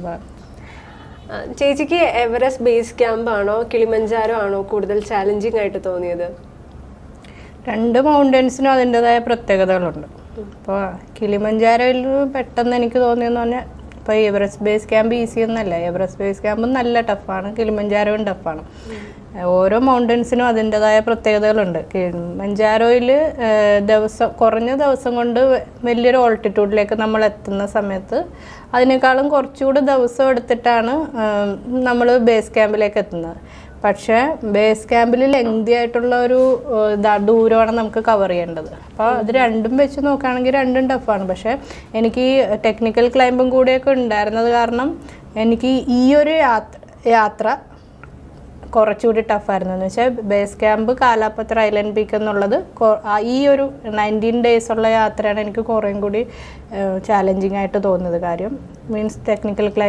സംഭവം. ചേച്ചിക്ക് Everest base camp ആണോ കിളിമഞ്ചാരോ ആണോ കൂടുതൽ ചാലഞ്ചിങ് ആയിട്ട് തോന്നിയത്? രണ്ട് മൗണ്ടൻസിനും അതിൻ്റെതായ പ്രത്യേകതകളുണ്ട്. അപ്പോൾ കിളിമഞ്ചാരോയിൽ പെട്ടെന്ന് എനിക്ക് തോന്നിയെന്ന് പറഞ്ഞാൽ, ഇപ്പോൾ എവറസ്റ്റ് ബേസ് ക്യാമ്പ് ഈസി ഒന്നല്ല. എവറസ്റ്റ് ബേസ് ക്യാമ്പ് നല്ല ടഫാണ്, കിളിമഞ്ചാരോയും ടഫാണ്. ഓരോ മൗണ്ടൻസിനും അതിൻ്റെതായ പ്രത്യേകതകളുണ്ട്. കിളിമഞ്ചാരോയിൽ കുറഞ്ഞ ദിവസം കൊണ്ട് വലിയൊരു ഓൾട്ടിറ്റ്യൂഡിലേക്ക് നമ്മൾ എത്തുന്ന സമയത്ത് അതിനേക്കാളും കുറച്ചുകൂടി ദിവസം എടുത്തിട്ടാണ് നമ്മൾ ബേസ് ക്യാമ്പിലേക്ക് എത്തുന്നത്. പക്ഷേ ബേസ് ക്യാമ്പിൽ ലെങ്തി ആയിട്ടുള്ള ഒരു ദൂരമാണ് നമുക്ക് കവർ ചെയ്യേണ്ടത്. അപ്പോൾ അത് രണ്ടും വെച്ച് നോക്കുകയാണെങ്കിൽ രണ്ടും ടഫാണ്. പക്ഷേ എനിക്ക് ടെക്നിക്കൽ ക്ലൈംബും കൂടിയൊക്കെ ഉണ്ടായിരുന്നത് കാരണം എനിക്ക് ഈ ഒരു യാത്ര കുറച്ചുകൂടി ടഫായിരുന്നു. എന്ന് വെച്ചാൽ ബേസ് ക്യാമ്പ് കാലാപ്പത്ര ഐലൻഡ് പീക്ക് എന്നുള്ളത് ഈ ഒരു 19 days ഉള്ള യാത്രയാണ് എനിക്ക് കുറേയും കൂടി ചാലഞ്ചിങ് ആയിട്ട് തോന്നുന്നത്. കാര്യം മീൻസ് ടെക്നിക്കൽ